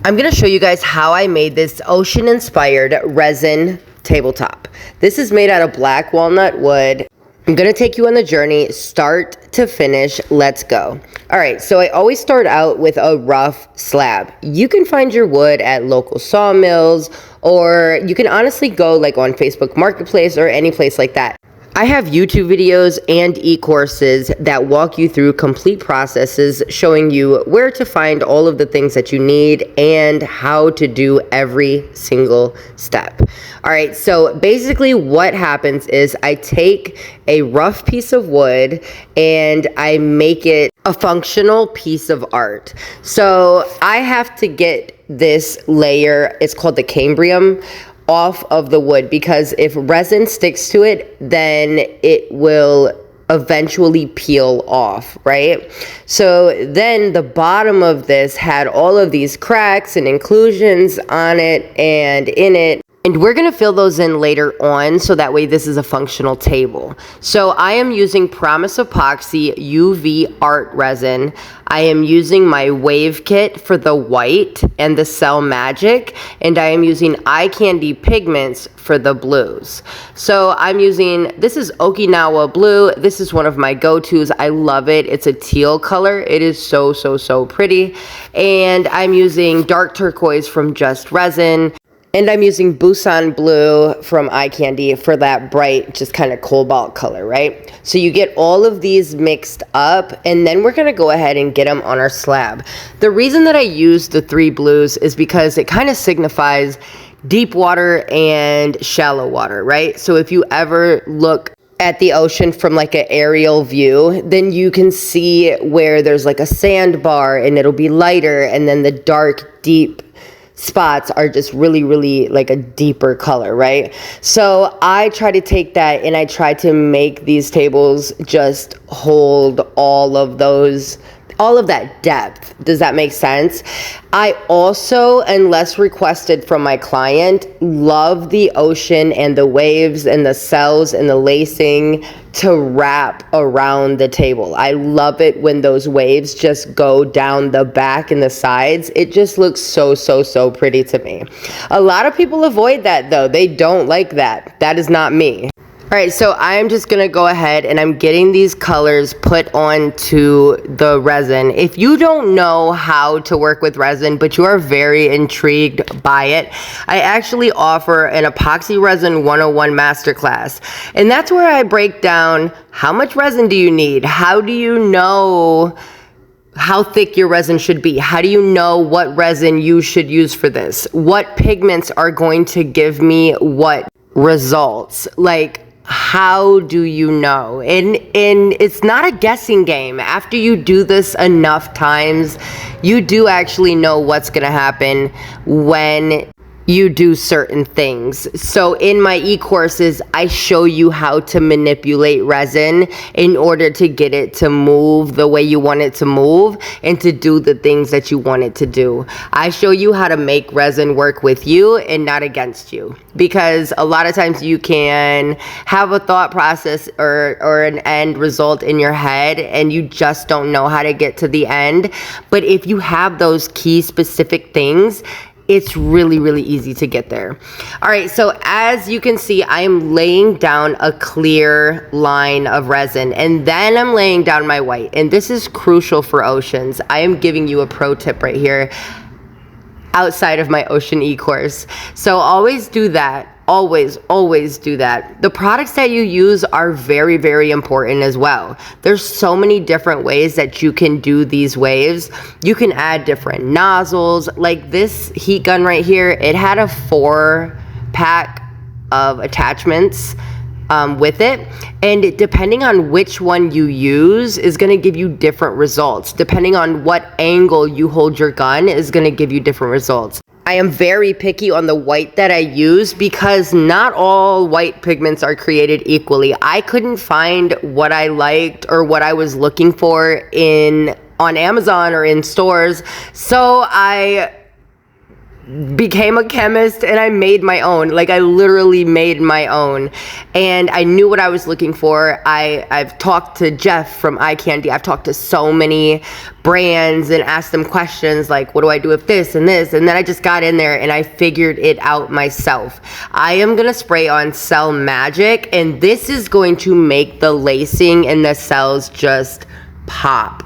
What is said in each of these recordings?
I'm going to show you guys how I made this ocean-inspired resin tabletop. This is made out of black walnut wood. I'm going to take you on the journey, start to finish. Let's go. All right, so I always start out with a rough slab. You can find your wood at local sawmills, or you can honestly go like on Facebook Marketplace or any place like that. I have YouTube videos and e-courses that walk you through complete processes showing you where to find all of the things that you need and how to do every single step. All right, so basically what happens is I take a rough piece of wood and I make it a functional piece of art. So I have to get this layer, it's called the cambrium, off of the wood, because if resin sticks to it, then it will eventually peel off, right? So then the bottom of this had all of these cracks and inclusions on it and in it. And we're going to fill those in later on, so that way this is a functional table. So I am using Promise Epoxy UV Art Resin. I am using my Wave Kit for the white and the Cell Magic. And I am using Eye Candy Pigments for the blues. So I'm using, this is Okinawa Blue. This is one of my go-tos. I love it. It's a teal color. It is so, so, so pretty. And I'm using Dark Turquoise from Just Resin. And I'm using Busan Blue from Eye Candy for that bright, just kind of cobalt color, right? So you get all of these mixed up, and then we're gonna go ahead and get them on our slab. The reason that I use the 3 blues is because it kind of signifies deep water and shallow water, right? So if you ever look at the ocean from like an aerial view, then you can see where there's like a sandbar and it'll be lighter, and then the dark, deep spots are just really, really like a deeper color, right? So I try to take that and I try to make these tables just hold all of that depth. Does that make sense? I also, unless requested from my client, love the ocean and the waves and the cells and the lacing to wrap around the table. I love it when those waves just go down the back and the sides. It just looks so, so, so pretty to me. A lot of people avoid that though. They don't like that. That is not me. All right, so I'm just gonna go ahead and I'm getting these colors put onto the resin. If you don't know how to work with resin, but you are very intrigued by it, I actually offer an Epoxy Resin 101 Masterclass. And that's where I break down how much resin do you need? How do you know how thick your resin should be? How do you know what resin you should use for this? What pigments are going to give me what results? Like, how do you know? And it's not a guessing game. After you do this enough times, you do actually know what's gonna happen when you do certain things. So in my e-courses, I show you how to manipulate resin in order to get it to move the way you want it to move and to do the things that you want it to do. I show you how to make resin work with you and not against you, because a lot of times you can have a thought process or an end result in your head and you just don't know how to get to the end. But if you have those key specific things, it's really, really easy to get there. All right, so as you can see, I am laying down a clear line of resin, and then I'm laying down my white. And this is crucial for oceans. I am giving you a pro tip right here outside of my ocean e-course. So always do that. Always do that. The products that you use are very, very important as well. There's so many different ways that you can do these waves. You can add different nozzles. Like this heat gun right here, it had a 4-pack of attachments with it, and depending on which one you use is going to give you different results. Depending on what angle you hold your gun is going to give you different results. I am very picky on the white that I use because not all white pigments are created equally. I couldn't find what I liked or what I was looking for on Amazon or in stores, so I became a chemist and I made my own. Like, I literally made my own, and I knew what I was looking for. I've talked to Jeff from Eye Candy. I've talked to so many brands and asked them questions like, what do I do with this and this? And then I just got in there and I figured it out myself. I am gonna spray on Cell Magic, and this is going to make the lacing and the cells just pop.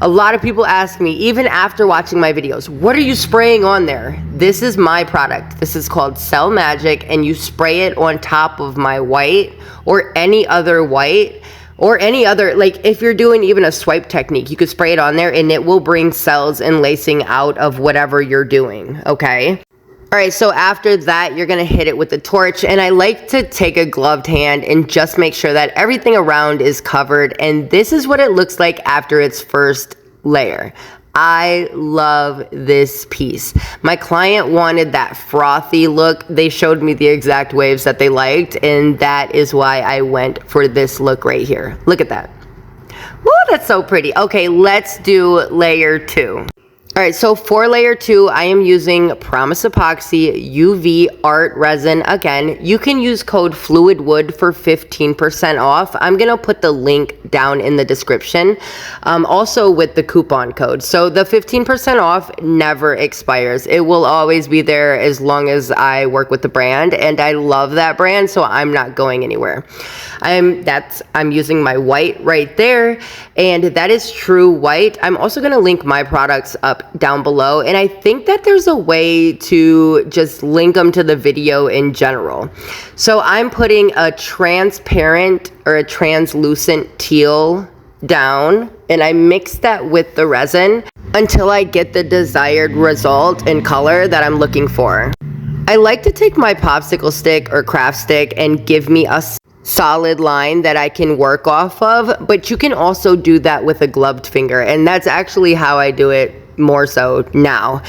A lot of people ask me, even after watching my videos, what are you spraying on there? This is my product. This is called Cell Magic, and you spray it on top of my white or any other white or any other, like if you're doing even a swipe technique, you could spray it on there and it will bring cells and lacing out of whatever you're doing, okay? All right, so after that, you're gonna hit it with the torch, and I like to take a gloved hand and just make sure that everything around is covered, and this is what it looks like after its first layer. I love this piece. My client wanted that frothy look. They showed me the exact waves that they liked, and that is why I went for this look right here. Look at that. Woo, that's so pretty. Okay, let's do layer 2. All right, so for layer 2, I am using Promise Epoxy UV Art Resin. Again, you can use code FLUIDWOOD for 15% off. I'm gonna put the link down in the description, also with the coupon code. So the 15% off never expires. It will always be there as long as I work with the brand, and I love that brand, so I'm not going anywhere. I'm using my white right there, and that is true white. I'm also gonna link my products up down below, and I think that there's a way to just link them to the video in general. So I'm putting a transparent or a translucent teal down, and I mix that with the resin until I get the desired result and color that I'm looking for. I like to take my popsicle stick or craft stick and give me a solid line that I can work off of, but you can also do that with a gloved finger, and that's actually how I do it more so now.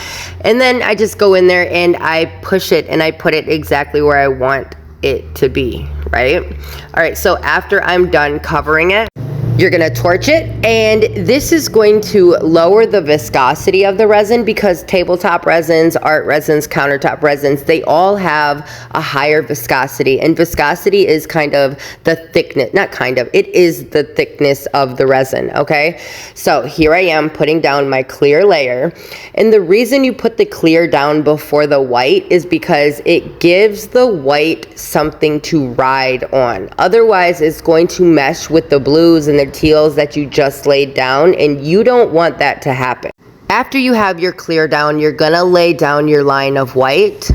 And then I just go in there and I push it and I put it exactly where I want it to be, right? All right, so after I'm done covering it, you're gonna torch it, and this is going to lower the viscosity of the resin, because tabletop resins, art resins, countertop resins, they all have a higher viscosity, and viscosity is kind of the thickness, not kind of, it is the thickness of the resin, okay? So here I am putting down my clear layer, and the reason you put the clear down before the white is because it gives the white something to ride on. Otherwise, it's going to mesh with the blues and the teals that you just laid down, and you don't want that to happen. After you have your clear down, you're gonna lay down your line of white,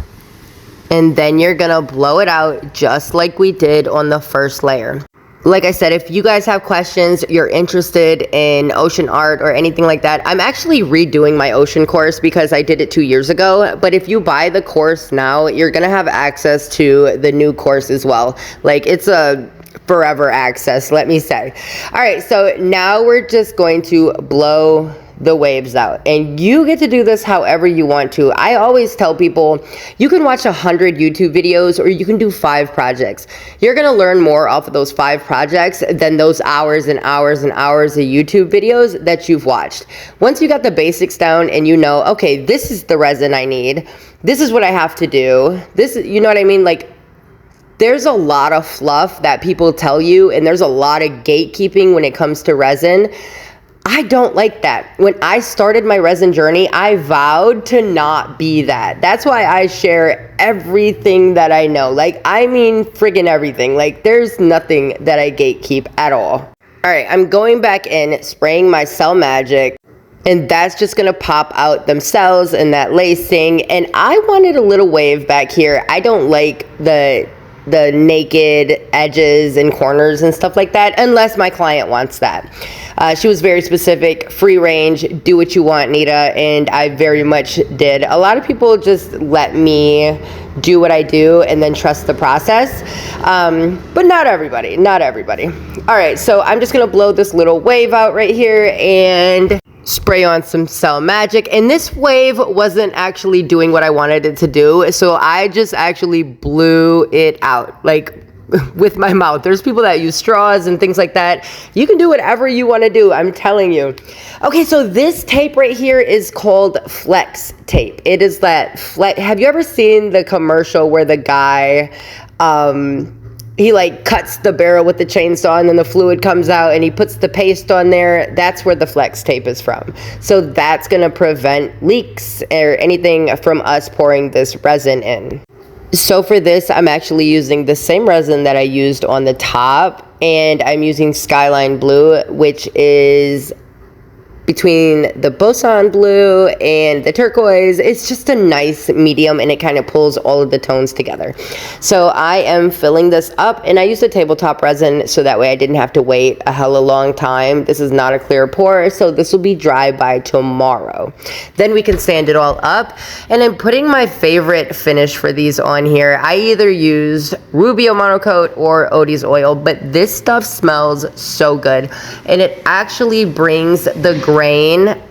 and then you're gonna blow it out just like we did on the first layer. Like I said, if you guys have questions, you're interested in ocean art or anything like that, I'm actually redoing my ocean course because I did it 2 years ago. But if you buy the course now, you're gonna have access to the new course as well. Like, it's a forever access, let me say. All right, so now we're just going to blow the waves out, and you get to do this however you want to. I always tell people you can watch 100 YouTube videos, or you can do 5 projects. You're gonna learn more off of those 5 projects than those hours and hours and hours of YouTube videos that you've watched. Once you got the basics down and you know, okay, this is the resin I need, this is what I have to do, this is, you know what I mean? Like, there's a lot of fluff that people tell you, and there's a lot of gatekeeping when it comes to resin. I don't like that. When I started my resin journey, I vowed to not be that. That's why I share everything that I know. Like, I mean friggin' everything. Like, there's nothing that I gatekeep at all. All right, I'm going back in, spraying my Cell Magic, and that's just gonna pop out them cells and that lacing. And I wanted a little wave back here. I don't like the naked edges and corners and stuff like that, unless my client wants that. She was very specific, free range, do what you want, Nita, and I very much did. A lot of people just let me do what I do and then trust the process, but not everybody, not everybody. All right, so I'm just gonna blow this little wave out right here and spray on some Cell Magic, and this wave wasn't actually doing what I wanted it to do, so I just actually blew it out. Like, with my mouth. There's people that use straws and things like that. You can do whatever you want to do, I'm telling you. Okay, so this tape right here is called flex tape. It is that flex. Have you ever seen the commercial where the guy, he like cuts the barrel with the chainsaw and then the fluid comes out and he puts the paste on there? That's where the flex tape is from. So that's gonna prevent leaks or anything from us pouring this resin in. So for this, I'm actually using the same resin that I used on the top, and I'm using Skyline Blue, which is between the boson blue and the turquoise. It's just a nice medium, and it kind of pulls all of the tones together. So I am filling this up, and I used a tabletop resin so that way I didn't have to wait a hella long time. This is not a clear pour, so this will be dry by tomorrow. Then we can sand it all up, and I'm putting my favorite finish for these on here. I either use Rubio Monocoat or Odie's oil, but this stuff smells so good, and it actually brings the grain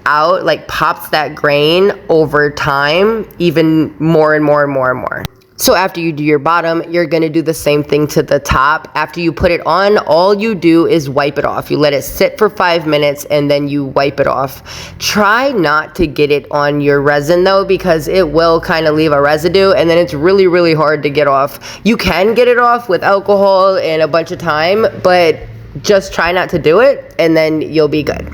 out, like pops that grain over time even more and more and more and more. So after you do your bottom, you're gonna do the same thing to the top. After you put it on, all you do is wipe it off. You let it sit for 5 minutes and then you wipe it off. Try not to get it on your resin though, because it will kind of leave a residue, and then it's really, really hard to get off. You can get it off with alcohol and a bunch of time, but just try not to do it and then you'll be good.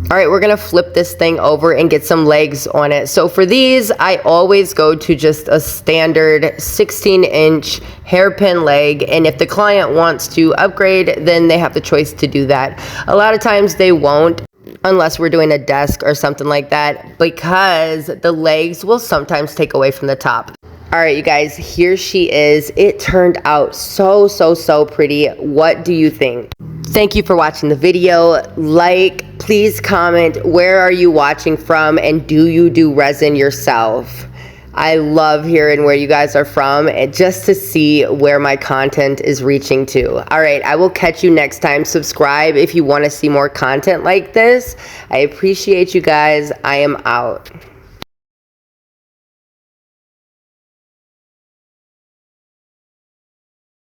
All right, we're gonna flip this thing over and get some legs on it. So for these, I always go to just a standard 16-inch hairpin leg, and if the client wants to upgrade, then they have the choice to do that. A lot of times they won't, unless we're doing a desk or something like that, because the legs will sometimes take away from the top. All right, you guys, here she is. It turned out so, so, so pretty. What do you think? Thank you for watching the video. Like, please comment, where are you watching from, and do you do resin yourself? I love hearing where you guys are from, and just to see where my content is reaching to. All right, I will catch you next time. Subscribe if you want to see more content like this. I appreciate you guys. I am out.